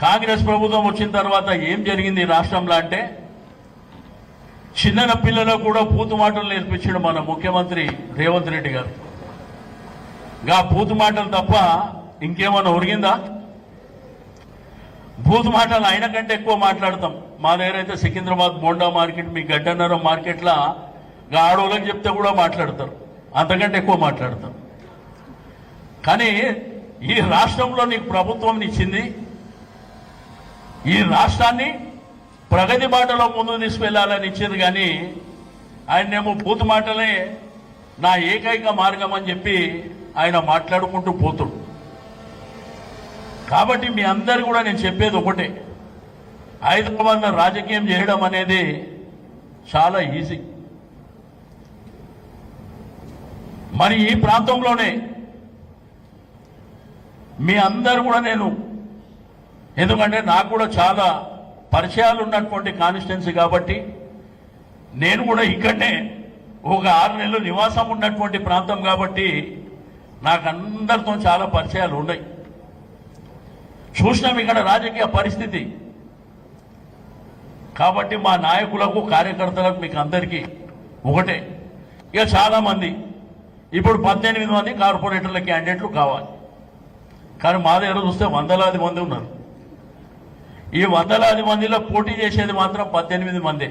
కాంగ్రెస్ ప్రభుత్వం వచ్చిన తర్వాత ఏం జరిగింది రాష్ట్రంలో అంటే చిన్న పిల్లలకు కూడా బూతు మాటలు నేర్పించాడు మన ముఖ్యమంత్రి రేవంత్ రెడ్డి గారు. గా బూతు మాటలు తప్ప ఇంకేమన్నా ఒరిగిందా? బూతు మాటలు ఆయన కంటే ఎక్కువ మాట్లాడతాం. మా దగ్గర అయితే సికింద్రాబాద్ బోండా మార్కెట్, మీ గడ్డన్నరం మార్కెట్లా ఆడోళ్ళకి చెప్తే కూడా మాట్లాడతారు, అంతకంటే ఎక్కువ మాట్లాడతారు. కానీ ఈ రాష్ట్రంలో నీకు ప్రభుత్వం ఇచ్చింది, ఈ రాష్ట్రాన్ని ప్రగతి బాటలో ముందుకు తీసుకెళ్లాలని ఇచ్చింది. కానీ ఆయనేమో బూతు మాటలే నా ఏకైక మార్గం అని చెప్పి ఆయన మాట్లాడుకుంటూ పోతుడు. కాబట్టి మీ అందరు కూడా నేను చెప్పేది ఒకటే, హైదరాబాద్లో రాజకీయం చేయడం అనేది చాలా ఈజీ. మరి ఈ ప్రాంతంలోనే మీ అందరు కూడా నేను, ఎందుకంటే నాకు కూడా చాలా పరిచయాలు ఉన్నటువంటి కాన్స్టిట్యున్సీ కాబట్టి నేను కూడా ఇక్కడనే ఒక 6 నెలలు నివాసం ఉన్నటువంటి ప్రాంతం కాబట్టి నాకు అందరితో చాలా పరిచయాలు ఉన్నాయి. చూసినాం ఇక్కడ రాజకీయ పరిస్థితి. కాబట్టి మా నాయకులకు, కార్యకర్తలకు, మీకు అందరికీ ఒకటే, ఇక చాలామంది ఇప్పుడు 18 మంది కార్పొరేటర్ల క్యాండిడేట్లు కావాలి. కానీ మా దగ్గర చూస్తే వందలాది మంది ఉన్నారు. ఈ వందలాది మందిలో పోటీ చేసేది మాత్రం 18 మందే.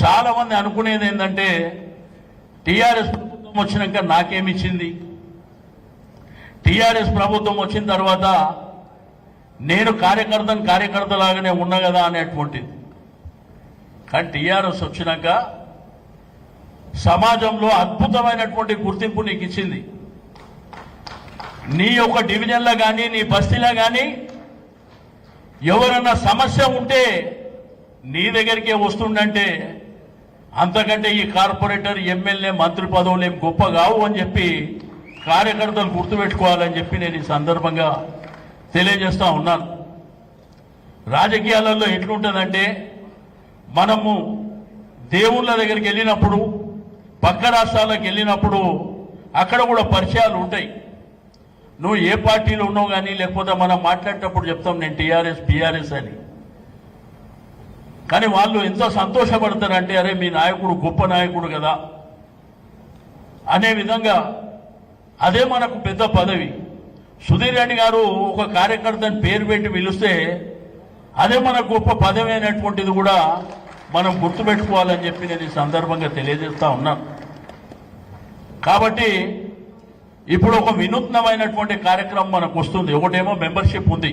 చాలా మంది అనుకునేది ఏంటంటే టీఆర్ఎస్ ప్రభుత్వం వచ్చినాక నాకేమిచ్చింది, టీఆర్ఎస్ ప్రభుత్వం వచ్చిన తర్వాత నేను కార్యకర్తలాగానే ఉన్నా కదా అనేటువంటిది. కానీ టీఆర్ఎస్ వచ్చినాక సమాజంలో అద్భుతమైనటువంటి గుర్తింపు నీకు ఇచ్చింది. నీ యొక్క డివిజన్లో కానీ, నీ బస్తీలో కానీ ఎవరన్నా సమస్య ఉంటే నీ దగ్గరికే వస్తుండంటే అంతకంటే ఈ కార్పొరేటర్, ఎమ్మెల్యే, మంత్రి పదవులు ఏం గొప్ప కావు అని చెప్పి కార్యకర్తలు గుర్తుపెట్టుకోవాలని చెప్పి నేను ఈ సందర్భంగా తెలియజేస్తా ఉన్నాను. రాజకీయాలలో ఎట్లుంటుందంటే మనము దేవుళ్ళ దగ్గరికి వెళ్ళినప్పుడు, పక్క రాష్ట్రాలకు వెళ్ళినప్పుడు అక్కడ కూడా పరిచయాలు ఉంటాయి. నువ్వు ఏ పార్టీలో ఉన్నావు కానీ, లేకపోతే మనం మాట్లాడేటప్పుడు చెప్తాం నేను టీఆర్ఎస్, బీఆర్ఎస్ అని. కానీ వాళ్ళు ఎంతో సంతోషపడతారంటే అరే మీ నాయకుడు గొప్ప నాయకుడు కదా అనే విధంగా. అదే మనకు పెద్ద పదవి. సుధీర్ రెడ్డి గారు ఒక కార్యకర్తని పేరు పెట్టి పిలిస్తే అదే మనకు గొప్ప పదవి అనేటువంటిది కూడా మనం గుర్తుపెట్టుకోవాలని చెప్పి నేను ఈ సందర్భంగా తెలియజేస్తా ఉన్నాను. కాబట్టి ఇప్పుడు ఒక వినూత్నమైనటువంటి కార్యక్రమం మనకు వస్తుంది. ఒకటేమో మెంబర్షిప్ ఉంది,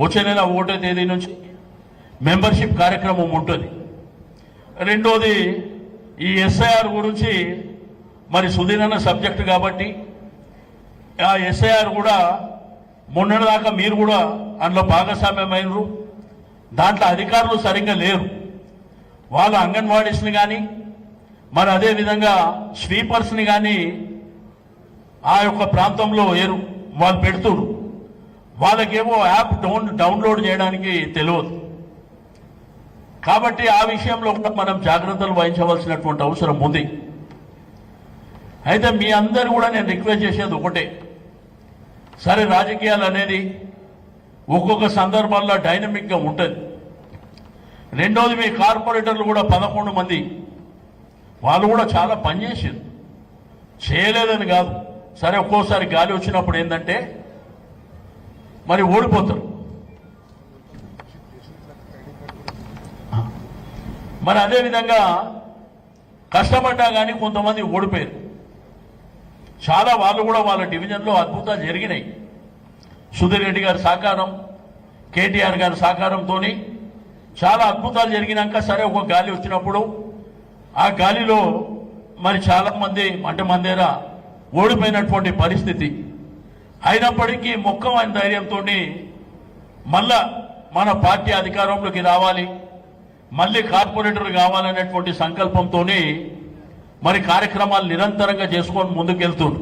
వచ్చే నెల 1వ తేదీ నుంచి మెంబర్షిప్ కార్యక్రమం ఉంటుంది. రెండోది ఈ ఎస్ఐఆర్ గురించి మరి సుదీర్ఘ సబ్జెక్టు కాబట్టి ఆ ఎస్ఐఆర్ కూడా మొన్నటిదాకా మీరు కూడా అందులో భాగస్వామ్యమైనరు. దాంట్లో అధికారులు సరిగ్గా లేరు. వాళ్ళు అంగన్వాడీస్ని కానీ, మరి అదేవిధంగా స్వీపర్స్ని కానీ ఆ యొక్క ప్రాంతంలో వాళ్ళు పెడుతున్నారు. వాళ్ళకేమో యాప్ డౌన్లోడ్ చేయడానికి తెలియదు. కాబట్టి ఆ విషయంలో కూడా మనం జాగ్రత్తలు వహించవలసినటువంటి అవసరం ఉంది. అయితే మీ అందరూ కూడా నేను రిక్వెస్ట్ చేసేది ఒకటే, సరే రాజకీయాలు అనేది ఒక్కొక్క సందర్భాల్లో డైనమిక్గా ఉంటుంది. రెండోది మీ కార్పొరేటర్లు కూడా 11 మంది వాళ్ళు కూడా చాలా పనిచేసారు, చేయలేదని కాదు. సరే ఒక్కోసారి గాలి వచ్చినప్పుడు ఏంటంటే మరి ఓడిపోతారు. మరి అదేవిధంగా కష్టపడ్డా కానీ కొంతమంది ఓడిపోయారు. చాలా వాళ్ళు కూడా వాళ్ళ డివిజన్లో అద్భుతాలు జరిగినాయి. సుధీర్ రెడ్డి గారి సహకారం, కేటీఆర్ గారి సహకారంతో చాలా అద్భుతాలు జరిగినాక సరే ఒక గాలి వచ్చినప్పుడు ఆ గాలిలో మరి చాలా మంది అంటే మన దగ్గర ఓడిపోయినటువంటి పరిస్థితి. అయినప్పటికీ మొక్కమైన ధైర్యంతో మళ్ళా మన పార్టీ అధికారంలోకి రావాలి, మళ్ళీ కార్పొరేటర్ కావాలనేటువంటి సంకల్పంతో మరి కార్యక్రమాలు నిరంతరంగా చేసుకొని ముందుకెళ్తున్నారు.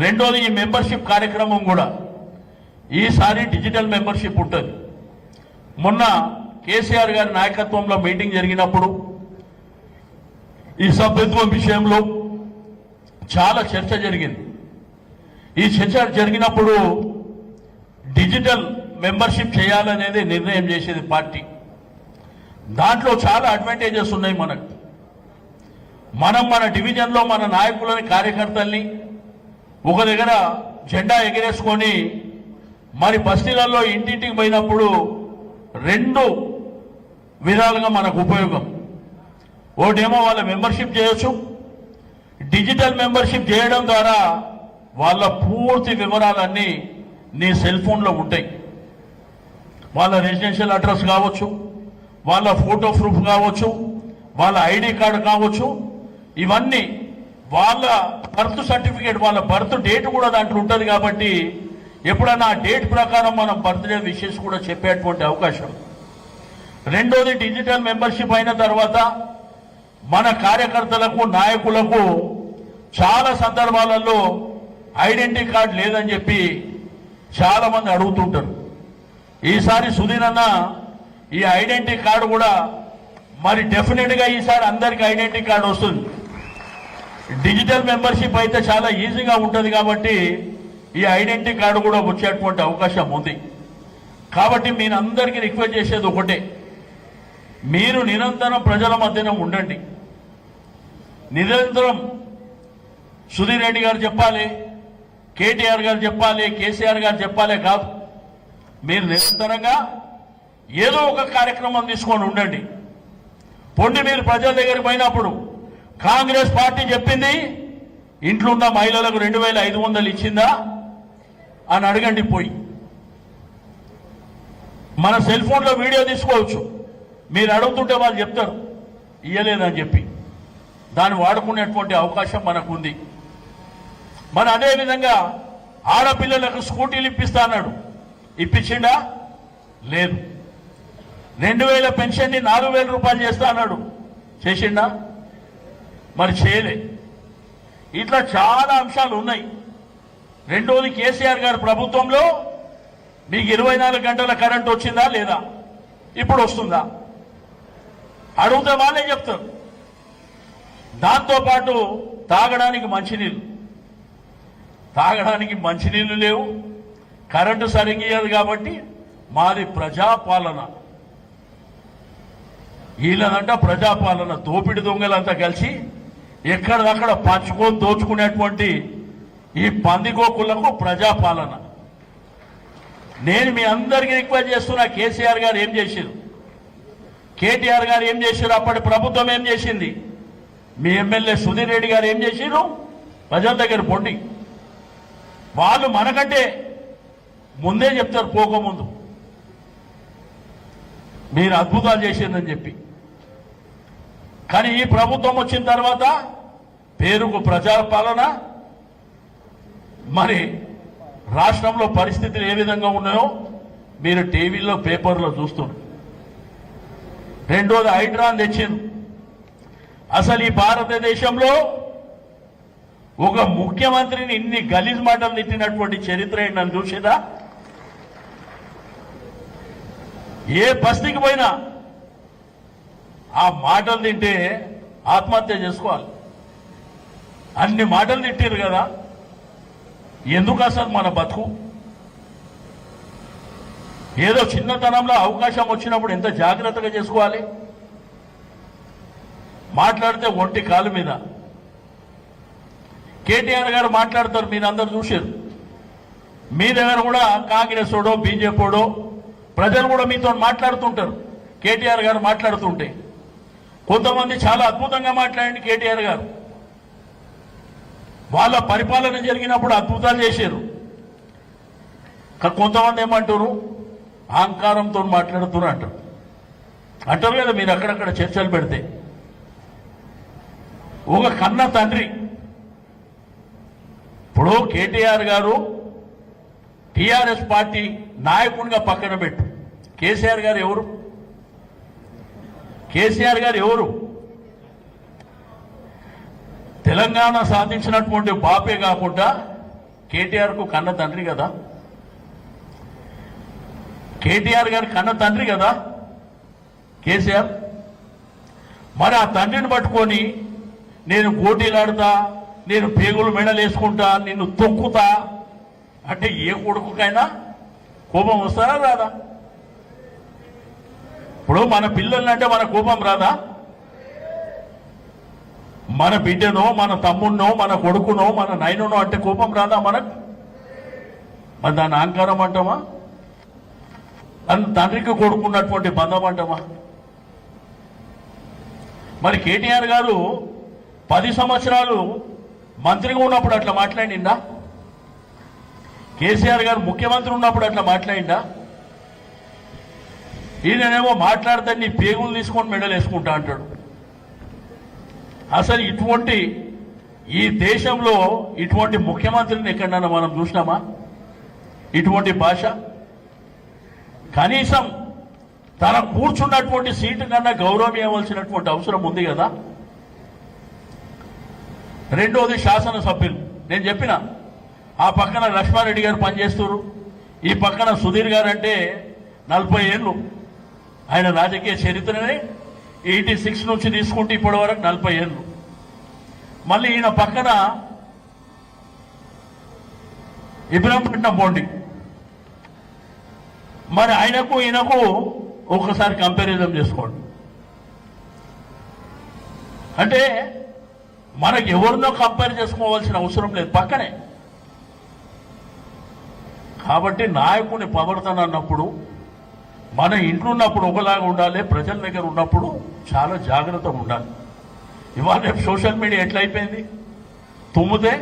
రెండోది ఈ మెంబర్షిప్ కార్యక్రమం కూడా ఈసారి డిజిటల్ మెంబర్షిప్ ఉంటుంది. మొన్న కేసీఆర్ గారి నాయకత్వంలో మీటింగ్ జరిగినప్పుడు ఈ సభ్యత్వం విషయంలో చాలా చర్చ జరిగింది. ఈ చర్చ జరిగినప్పుడు డిజిటల్ మెంబర్షిప్ చేయాలనేది నిర్ణయం చేసేది పార్టీ. దాంట్లో చాలా అడ్వాంటేజెస్ ఉన్నాయి మనకు. మన డివిజన్లో మన నాయకులని కార్యకర్తల్ని ఒక దగ్గర జెండా ఎగిరేసుకొని మరి బస్తీలలో ఇంటింటికి పోయినప్పుడు 2 విధాలుగా మనకు ఉపయోగం. ఒకటేమో వాళ్ళ మెంబర్షిప్ చేయొచ్చు. డిజిటల్ మెంబర్షిప్ చేయడం ద్వారా వాళ్ళ పూర్తి వివరాలన్నీ నీ సెల్ ఫోన్లో ఉంటాయి. వాళ్ళ రెసిడెన్షియల్ అడ్రస్ కావచ్చు, వాళ్ళ ఫోటో ప్రూఫ్ కావచ్చు, వాళ్ళ ఐడి కార్డు కావచ్చు, ఇవన్నీ వాళ్ళ బర్త్ సర్టిఫికేట్, వాళ్ళ బర్త్ డేట్ కూడా దాంట్లో ఉంటుంది. కాబట్టి ఎప్పుడైనా ఆ డేట్ ప్రకారం మనం బర్త్డే విషెస్ కూడా చెప్పేటువంటి అవకాశం. రెండోది, డిజిటల్ మెంబర్షిప్ అయిన తర్వాత మన కార్యకర్తలకు నాయకులకు చాలా సందర్భాలలో ఐడెంటిటీ కార్డు లేదని చెప్పి చాలా మంది అడుగుతుంటారు. ఈసారి సుధీర్ అన్న ఈ ఐడెంటిటీ కార్డు కూడా మరి డెఫినెట్గా ఈసారి అందరికి ఐడెంటిటీ కార్డు వస్తుంది. డిజిటల్ మెంబర్షిప్ అయితే చాలా ఈజీగా ఉంటుంది కాబట్టి ఈ ఐడెంటిటీ కార్డు కూడా వచ్చేటువంటి అవకాశం ఉంది. కాబట్టి మీరు అందరికీ రిక్వెస్ట్ చేసేది ఒకటే, మీరు నిరంతరం ప్రజల మధ్యన ఉండండి. నిరంతరం సుధీర్ రెడ్డి గారు చెప్పాలి, కేటీఆర్ గారు చెప్పాలి, కేసీఆర్ గారు చెప్పాలి కాదు. మీరు నిరంతరంగా ఏదో ఒక కార్యక్రమం తీసుకొని ఉండండి. పొండి మీరు ప్రజల దగ్గరికి పోయినప్పుడు కాంగ్రెస్ పార్టీ చెప్పింది ఇంట్లో ఉన్న మహిళలకు 2500 ఇచ్చిందా అని అడగండి. పోయి మన సెల్ ఫోన్లో వీడియో తీసుకోవచ్చు. మీరు అడుగుతుంటే వాళ్ళు చెప్తారు ఇయ్యలేదని చెప్పి. దాన్ని వాడుకునేటువంటి అవకాశం మనకు ఉంది. మన అదేవిధంగా ఆడపిల్లలకు స్కూటీలు ఇప్పిస్తా అన్నాడు, ఇప్పించిండా? లేదు. 2000 పెన్షన్ని 4000 రూపాయలు చేస్తా అన్నాడు, చేసిండా? మరి చేయలే. ఇట్లా చాలా అంశాలు ఉన్నాయి. రెండోది, కేసీఆర్ గారి ప్రభుత్వంలో మీకు 24 గంటల కరెంట్ వచ్చిందా లేదా? ఇప్పుడు వస్తుందా? అడిగితే వాళ్ళే చెప్తారు. దాంతోపాటు తాగడానికి మంచినీళ్ళు లేవు, కరెంటు సరిగ్గా కాబట్టి మాది ప్రజాపాలన. వీళ్ళదంట ప్రజాపాలన. దోపిడి దొంగలంతా కలిసి ఎక్కడదక్కడ పంచుకొని దోచుకునేటువంటి ఈ పందికోకులకు ప్రజాపాలన. నేను మీ అందరికీ రిక్వెస్ట్ చేస్తున్నా, కేసీఆర్ గారు ఏం చేశారు, కేటీఆర్ గారు ఏం చేశారు, అప్పటి ప్రభుత్వం ఏం చేసింది, మీ ఎమ్మెల్యే సుధీర్ రెడ్డి గారు ఏం చేశారు, ప్రజల దగ్గర పొండి. వాళ్ళు మనకంటే ముందే చెప్తారు, పోకముందు మీరు అద్భుతాలు చేసిందని చెప్పి. కానీ ఈ ప్రభుత్వం వచ్చిన తర్వాత పేరుకు ప్రజాపాలన, మరి రాష్ట్రంలో పరిస్థితులు ఏ విధంగా ఉన్నాయో మీరు టీవీలో పేపర్లో చూస్తున్నారు. రెండోది, హైడ్రాన్ తెచ్చింది. అసలు ఈ భారతదేశంలో ఒక ముఖ్యమంత్రిని ఇన్ని గలీజ్ మాటలు తిట్టినటువంటి చరిత్ర ఏంటని చూసేదా? ఏ బస్తీకి పోయినా ఆ మాటలు తింటే ఆత్మహత్య చేసుకోవాలి. అన్ని మాటలు తిట్టారు కదా, ఎందుకు అసలు మన బతుకు? ఏదో చిన్నతనంలో అవకాశం వచ్చినప్పుడు ఎంత జాగ్రత్తగా చేసుకోవాలి. మాట్లాడితే ఒంటి కాలు మీద. కేటీఆర్ గారు మాట్లాడతారు, మీరు అందరు చూశారు. మీ దగ్గర కూడా కాంగ్రెస్ ఓడో బీజేపీ ఓడో ప్రజలు కూడా మీతో మాట్లాడుతుంటారు. కేటీఆర్ గారు మాట్లాడుతుంటే కొంతమంది చాలా అద్భుతంగా మాట్లాడండి. కేటీఆర్ గారు వాళ్ళ పరిపాలన జరిగినప్పుడు అద్భుతాలు చేశారు. కొంతమంది ఏమంటారు, అహంకారంతో మాట్లాడుతున్నారు అంటారు కదా. మీరు అక్కడక్కడ చర్చలు పెడితే ఒక కన్న తండ్రి, ఇప్పుడు కేటీఆర్ గారు టీఆర్ఎస్ పార్టీ నాయకునిగా పక్కన పెట్టు, కేసీఆర్ గారు ఎవరు? కేసీఆర్ గారు ఎవరు? తెలంగాణ సాధించినటువంటి బాపే కాకుండా కేటీఆర్కు కన్న తండ్రి కదా. కేటీఆర్ గారు కన్న తండ్రి కదా కేసీఆర్. మరి ఆ తండ్రిని పట్టుకొని నేను పోటీలాడుతా, నేను పేగులు మెడలేసుకుంటా, నిన్ను తొక్కుతా అంటే ఏ కొడుకుకైనా కోపం వస్తారా రాదా? ఇప్పుడు మన పిల్లలంటే మన కోపం రాదా? మన బిడ్డనో మన తమ్మున్నో మన కొడుకునో మన నైననో అంటే కోపం రాదా మనకు? మరి దాన్ని అహంకారం అంటామా? తండ్రికి కొడుకున్నటువంటి బంధం అంటామా? మరి కేటీఆర్ గారు 10 సంవత్సరాలు మంత్రిగా ఉన్నప్పుడు అట్లా మాట్లాడిందా? కేసీఆర్ గారు ముఖ్యమంత్రి ఉన్నప్పుడు అట్లా మాట్లాడిందా? ఈయననేమో మాట్లాడితే నీ పేగులు తీసుకొని మెడలు వేసుకుంటా అంటాడు. అసలు ఇటువంటి ఈ దేశంలో ఇటువంటి ముఖ్యమంత్రిని ఎక్కడన్నా మనం చూసినామా? ఇటువంటి భాష కనీసం తన కూర్చున్నటువంటి సీటు కన్నా గౌరవం ఇవ్వవలసినటువంటి అవసరం ఉంది కదా. రెండోది శాసనసభ్యులు. నేను చెప్పిన ఆ పక్కన లక్ష్మారెడ్డి గారు పనిచేస్తారు, ఈ పక్కన సుధీర్ గారు అంటే 40 ఏళ్ళు ఆయన రాజకీయ చరిత్రని 86 నుంచి తీసుకుంటే ఇప్పటి వరకు 40 ఏళ్ళు. మళ్ళీ ఈయన పక్కన ఇబ్రాహీంపట్నం బోండి. మరి ఆయనకు ఈయనకు ఒకసారి కంపారిజన్ చేసుకోండి. అంటే మనకు ఎవరినో కంపేర్ చేసుకోవాల్సిన అవసరం లేదు, పక్కనే. కాబట్టి నాయకుని ప్రవర్తన అన్నప్పుడు మన ఇంట్లో ఉన్నప్పుడు ఒకలాగా ఉండాలి, ప్రజల దగ్గర ఉన్నప్పుడు చాలా జాగ్రత్తగా ఉండాలి. ఇవాళ రేపు సోషల్ మీడియా ఎట్లయిపోయింది? తుమ్మితే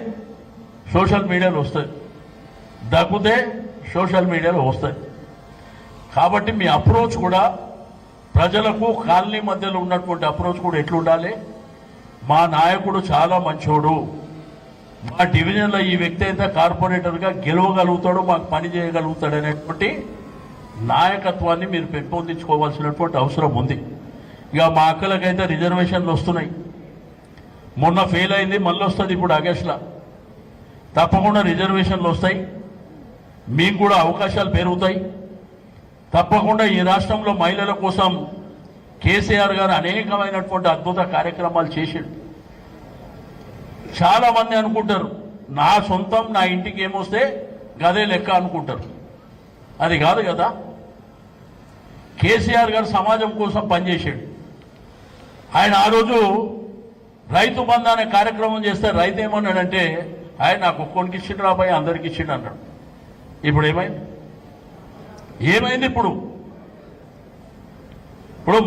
సోషల్ మీడియాలో వస్తుంది, దగ్గుతే సోషల్ మీడియాలో వస్తుంది. కాబట్టి మీ అప్రోచ్ కూడా ప్రజలకు కాలనీ మధ్యలో ఉన్నటువంటి అప్రోచ్ కూడా ఎట్లుండాలి? మా నాయకుడు చాలా మంచోడు, మా డివిజన్లో ఈ వ్యక్తి అయితే కార్పొరేటర్గా గెలవగలుగుతాడు, మాకు పని చేయగలుగుతాడు అనేటువంటి నాయకత్వాన్ని మీరు పెంపొందించుకోవాల్సినటువంటి అవసరం ఉంది. ఇక మా అక్కలకైతే రిజర్వేషన్లు వస్తున్నాయి. మొన్న ఫెయిల్ అయింది, మళ్ళీ వస్తుంది ఇప్పుడు ఆగస్టులో. తప్పకుండా రిజర్వేషన్లు వస్తాయి, మీకు కూడా అవకాశాలు పెరుగుతాయి. తప్పకుండా ఈ రాష్ట్రంలో మహిళల కోసం కేసీఆర్ గారు అనేకమైనటువంటి అద్భుత కార్యక్రమాలు చేశాడు. చాలా మంది అనుకుంటారు నా సొంతం నా ఇంటికి ఏమొస్తే గదే లెక్క అనుకుంటారు. అది కాదు కదా. కేసీఆర్ గారు సమాజం కోసం పనిచేశాడు. ఆయన ఆ రోజు రైతు బంధు అనే కార్యక్రమం చేస్తే రైతు ఏమన్నాడంటే, ఆయన నాకు ఒక్కొనికి ఇచ్చిండు రాబాయి అందరికి ఇచ్చిండు అన్నాడు. ఇప్పుడు ఏమైంది? ఇప్పుడు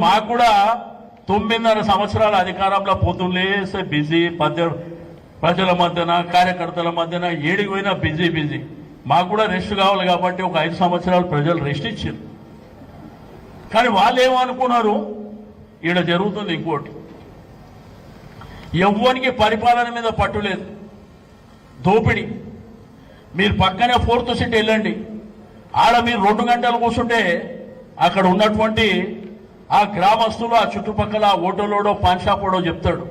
మాకు కూడా 9.5 సంవత్సరాల అధికారంలో పొద్దున్నేస్తే బిజీ, ప్రజల మధ్యన కార్యకర్తల మధ్యన ఏడికి పోయినా బిజీ. మాకు కూడా రెస్ట్ కావాలి కాబట్టి ఒక 5 సంవత్సరాలు ప్రజలు రెస్ట్ ఇచ్చారు. కానీ వాళ్ళు ఏమనుకున్నారు, ఈడ జరుగుతుంది ఇంకోటి. ఎవ్వరికి పరిపాలన మీద పట్టు లేదు, దోపిడి. మీరు పక్కనే 4th సీట్ వెళ్ళండి, ఆడ మీరు 2 గంటలు కూర్చుంటే అక్కడ ఉన్నటువంటి ఆ గ్రామస్తులు ఆ చుట్టుపక్కల ఓటోలోడో పాన్ షాపోడో చెప్తాడు,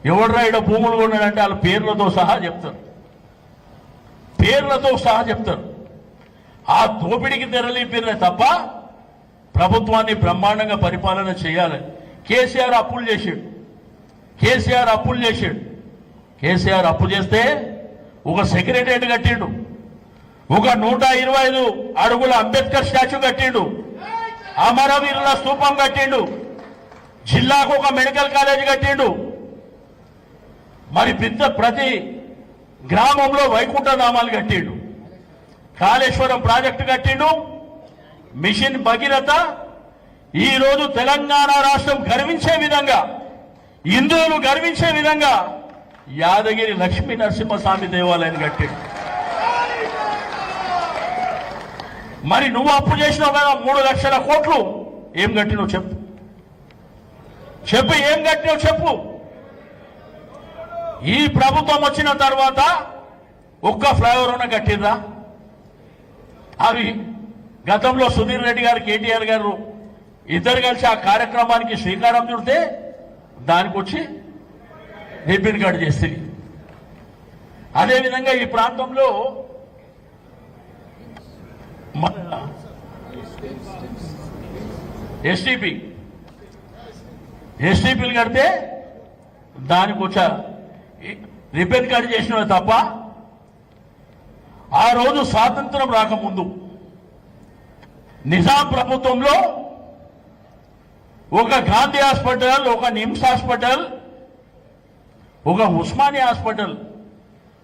ఎవడరా ఈడ భూములు కొన్నాడంటే వాళ్ళ పేర్లతో సహా చెప్తారు. ఆ దోపిడికి తెరలిపిరే తప్ప ప్రభుత్వాన్ని బ్రహ్మాండంగా పరిపాలన చేయాలి. కేసీఆర్ అప్పులు చేశాడు. కేసీఆర్ అప్పు చేస్తే ఒక సెక్రటేరియట్ కట్టిండు, ఒక 125 అడుగుల అంబేద్కర్ స్టాచ్యూ కట్టిండు, అమరవీరుల స్తూపం కట్టిండు, జిల్లాకు ఒక మెడికల్ కాలేజ్ కట్టిండు. మరి ప్రతి గ్రామంలో వైకుంఠ ధామాలు కట్టిండు, కాళేశ్వరం ప్రాజెక్టు కట్టిండు, మిషన్ భగీరథ. ఈరోజు తెలంగాణ రాష్ట్రం గర్వించే విధంగా, హిందువులు గర్వించే విధంగా యాదగిరి లక్ష్మీ నరసింహస్వామి దేవాలయాన్ని కట్టిండు. మరి నువ్వు అప్పు చేసినావు కదా 3 లక్షల కోట్లు, ఏం కట్టినావు చెప్పు. ఏం కట్టినావు చెప్పు. ఈ ప్రభుత్వం వచ్చిన తర్వాత ఒక్క ఫ్లైఓవర్ ఉన్న కట్టిందా? అవి గతంలో సుధీర్ రెడ్డి గారు, కేటీఆర్ గారు ఇద్దరు కలిసి ఆ కార్యక్రమానికి శ్రీకారం చుడితే దానికి వచ్చి రిబ్బన్ కట్ చేస్తుంది. అదేవిధంగా ఈ ప్రాంతంలో ఎస్టీపీలు కడితే దానికి వచ్చా రిబ్బన్ కట్ చేసిన తప్ప ఆ రోజు స్వాతంత్రం రాకముందు నిజాం ప్రభుత్వంలో ఒక గాంధీ హాస్పిటల్, ఒక నిమ్స్ హాస్పిటల్, ఒక ఉస్మానియా హాస్పిటల్,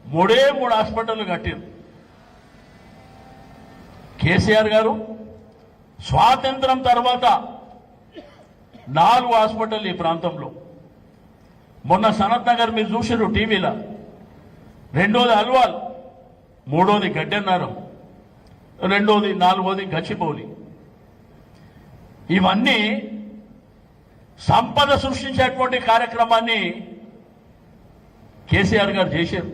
మూడు హాస్పిటల్ కట్టారు. కేసీఆర్ గారు స్వాతంత్రం తర్వాత 4 హాస్పిటల్ ఈ ప్రాంతంలో. మొన్న సనత్ నగర్ మీరు చూసారు టీవీలో, రెండోది అల్వాల్, మూడోది గడ్డెన్నారం, నాలుగోది గచ్చిబౌలి. ఇవన్నీ సంపద సృష్టించేటువంటి కార్యక్రమాన్ని కేసీఆర్ గారు చేశారు.